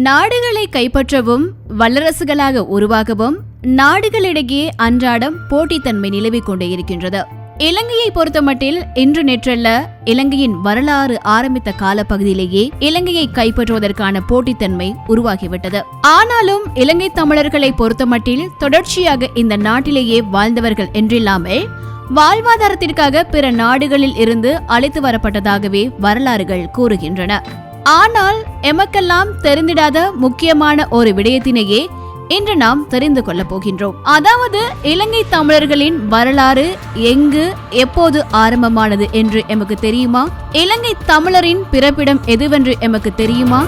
நாடுகளை கைப்பற்றவும் வல்லரசுகளாக உருவாகவும் நாடுகளிடையே அன்றாடம் போட்டித்தன்மை நிலவிக் கொண்டே இருக்கின்றது. இலங்கையை பொறுத்தமட்டில் இன்று நேற்றல்ல, இலங்கையின் வரலாறு ஆரம்பித்த காலப்பகுதியிலேயே இலங்கையை கைப்பற்றுவதற்கான போட்டித்தன்மை உருவாகிவிட்டது. ஆனாலும் இலங்கை தமிழர்களை பொறுத்தமட்டில் தொடர்ச்சியாக இந்த நாட்டிலேயே வாழ்ந்தவர்கள் என்றில்லாமல் வாழ்வாதாரத்திற்காக பிற நாடுகளில் இருந்து அழைத்து வரப்பட்டதாகவே வரலாறுகள் கூறுகின்றன. ஆனால் எமக்கெல்லாம் தெரிந்திடாத முக்கியமான ஒரு விடயத்தினையே இன்று நாம் தெரிந்து கொள்ளப் போகின்றோம். அதாவது இலங்கை தமிழர்களின் வரலாறு எங்கு எப்போது ஆரம்பமானது என்று எமக்கு தெரியுமா? இலங்கை தமிழரின் பிறப்பிடம் எதுவென்று எமக்கு தெரியுமா?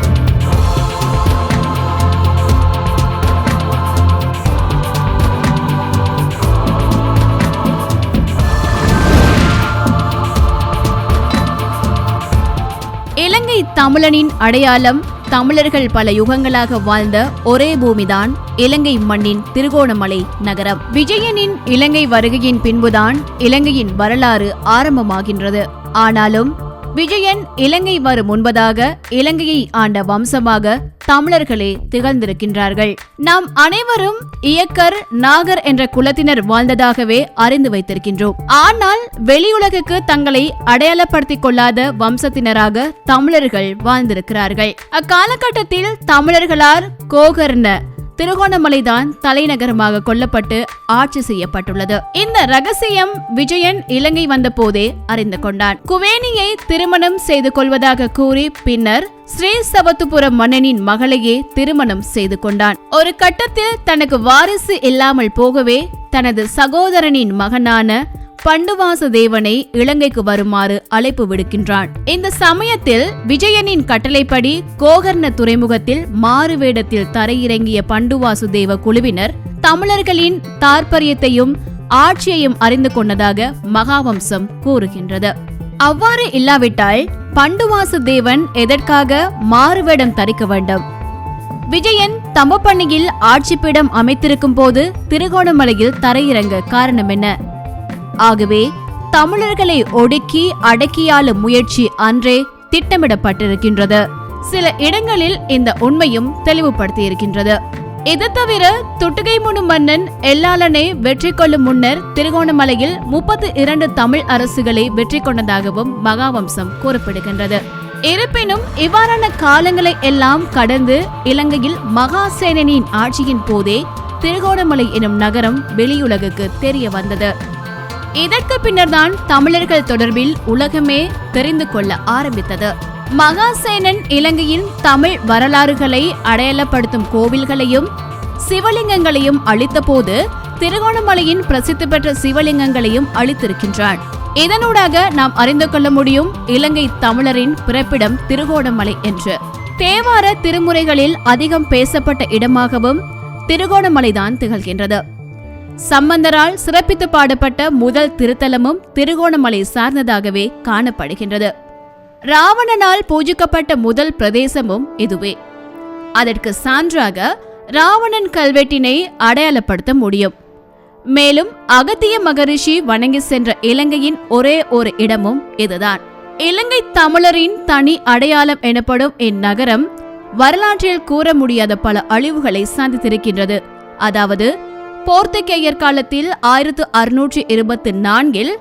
இலங்கை தமிழனின் அடையாளம் தமிழர்கள் பல யுகங்களாக வாழ்ந்த ஒரே பூமிதான் இலங்கை மண்ணின் திருகோணமலை நகரம். விஜயனின் இலங்கை வருகையின் பின்புதான் இலங்கையின் வரலாறு ஆரம்பமாகின்றது. ஆனாலும் விஜயன் இலங்கை வரும் முன்பதாக இலங்கையை ஆண்ட வம்சமாக தமிழர்களே திகழ்ந்திருக்கின்றார்கள். நாம் அனைவரும் இயக்கர், நாகர் என்ற குலத்தினர் வாழ்ந்ததாகவே அறிந்து வைத்திருக்கின்றோம். ஆனால் வெளியுலகுக்கு தங்களை அடையாளப்படுத்திக் கொள்ளாத வம்சத்தினராக தமிழர்கள் வாழ்ந்திருக்கிறார்கள். அக்காலகட்டத்தில் தமிழர்களால் கோகர்ண திருகோணமலைதான் தலைநகரமாக கொல்லப்பட்டு ஆட்சி செய்யப்பட்டுள்ளது. இந்த ரகசியம் விஜயன் இலங்கை வந்த போதே அறிந்து கொண்டான். குவேனியை திருமணம் செய்து கொள்வதாக கூறி பின்னர் ஸ்ரீ சவத்துபுர மன்னனின் மகளையே திருமணம் செய்து கொண்டான். ஒரு கட்டத்தில் தனக்கு வாரிசு இல்லாமல் போகவே தனது சகோதரனின் மகனான பண்டுவாசுதேவனை இலங்கைக்கு வருமாறு அழைப்பு விடுக்கின்றான். இந்த சமயத்தில் விஜயனின் கட்டளைப்படி கோகர்ண துறைமுகத்தில் மாறுவேடத்தில் தரையிறங்கிய பண்டுவாசுதேவ குழுவினர் தமிழர்களின் தாற்பயத்தையும் ஆட்சியையும் அறிந்து கொண்டதாக மகாவம்சம் கூறுகின்றது. அவ்வாறு இல்லாவிட்டால் பண்டுவாசுதேவன் எதற்காக மாறுவேடம் தரிக்க வேண்டும்? விஜயன் தம்பப்பண்ணியில் ஆட்சிப்பிடம் அமைத்திருக்கும் போது திருகோணமலையில் தரையிறங்க காரணம் என்ன? ஆகவே தமிழர்களை ஒடுக்கி அடக்கியாளும் முயற்சி அன்றே திட்டமிடப்பட்டிருக்கின்றது. சில இடங்களில் இந்த உண்மையும் தெளிவுபடுத்தியிருக்கின்றது. இது தவிர துட்டுகைமுனு மன்னன் எல்லாளனை வெற்றி கொள்ளும் முன்னர் திருகோணமலையில் 32 தமிழ் அரசுகளை வெற்றி கொண்டதாகவும் மகாவம்சம் கூறப்படுகின்றது. இருப்பினும் இவ்வாறான காலங்களை எல்லாம் கடந்து இலங்கையில் மகாசேனனின் ஆட்சியின் போதே திருகோணமலை எனும் நகரம் வெளியுலகுக்கு தெரிய வந்தது. இதற்கு பின்னர்தான் தமிழர்கள் தொடர்பில் உலகமே தெரிந்து கொள்ள ஆரம்பித்தது. மகாசேனன் இலங்கையின் தமிழ் வரலாறுகளை அடையாளப்படுத்தும் கோவில்களையும் சிவலிங்கங்களையும் அழித்த போது திருகோணமலையின் பிரசித்தி பெற்ற சிவலிங்கங்களையும் அழித்திருக்கின்றான். இதனூடாக நாம் அறிந்து கொள்ள முடியும் இலங்கை தமிழரின் பிறப்பிடம் திருகோணமலை என்று. தேவார திருமுறைகளில் அதிகம் பேசப்பட்ட இடமாகவும் திருகோணமலைதான் திகழ்கின்றது. சம்பந்தரால் சிறப்பித்து பாடப்பட்ட முதல் திருத்தலமும் திருகோணமலை சார்ந்ததாகவே காணப்படுகின்றது. ராவணனால் பூஜிக்கப்பட்ட முதல் பிரதேசமும் இதுவே. அதற்கு சான்றாக ராவணன் கல்வெட்டினை அடையாளப்படுத்த முடியும். மேலும் அகத்திய மகரிஷி வணங்கி சென்ற இலங்கையின் ஒரே ஒரு இடமும் இதுதான். இலங்கை தமிழரின் தனி அடையாளம் எனப்படும் இந்நகரம் வரலாற்றில் கூற முடியாத பல அழிவுகளை சந்தித்திருக்கின்றது. அதாவது போர்த்துகேயர் காலத்தில் 1624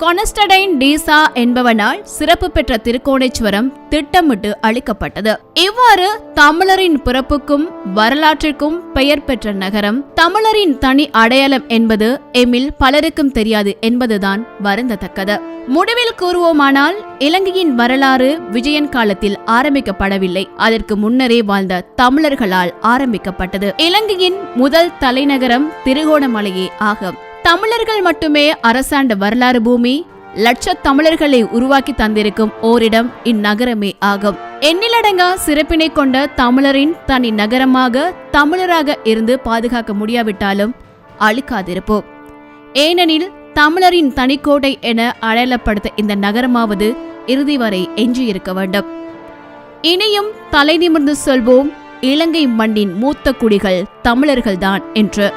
கொனஸ்டடைன் டீசா என்பவனால் சிறப்பு பெற்ற திருக்கோணேஸ்வரம் திட்டமிட்டு அளிக்கப்பட்டது. இவ்வாறு தமிழரின் பிறப்புக்கும் வரலாற்றிற்கும் பெயர் பெற்ற நகரம் தமிழரின் தனி அடையாளம் என்பது எம்மில் பலருக்கும் தெரியாது என்பதுதான் வருந்தத்தக்கது. முடிவில் கூறுவோமானால் இலங்கையின் வரலாறு விஜயன் காலத்தில் ஆரம்பிக்கப்படவில்லை. அதற்கு முன்னரே வாழ்ந்த தமிழர்களால் ஆரம்பிக்கப்பட்டது. இலங்கையின் முதல் தலைநகரம் திருகோணமலையே ஆகும். தமிழர்கள் மட்டுமே அரசாண்ட வரலாறு பூமி, லட்ச தமிழர்களை உருவாக்கி தந்திருக்கும் ஓரிடம் இந்நகரமே ஆகும். எண்ணிலடங்கா சிறப்பினை கொண்ட தமிழரின் தனி நகரமாக தமிழராக இருந்து பாதுகாக்க முடியாவிட்டாலும் அழிக்காதிருப்போம். ஏனெனில் தமிழரின் தனிக்கோட்டை என அடையாளப்படுத்த இந்த நகரமாவது இறுதி வரை எஞ்சியிருக்க வேண்டும். இனியும் தலை நிமிர்ந்து சொல்வோம், இலங்கை மண்ணின் மூத்த குடிகள் தமிழர்கள்தான் என்று.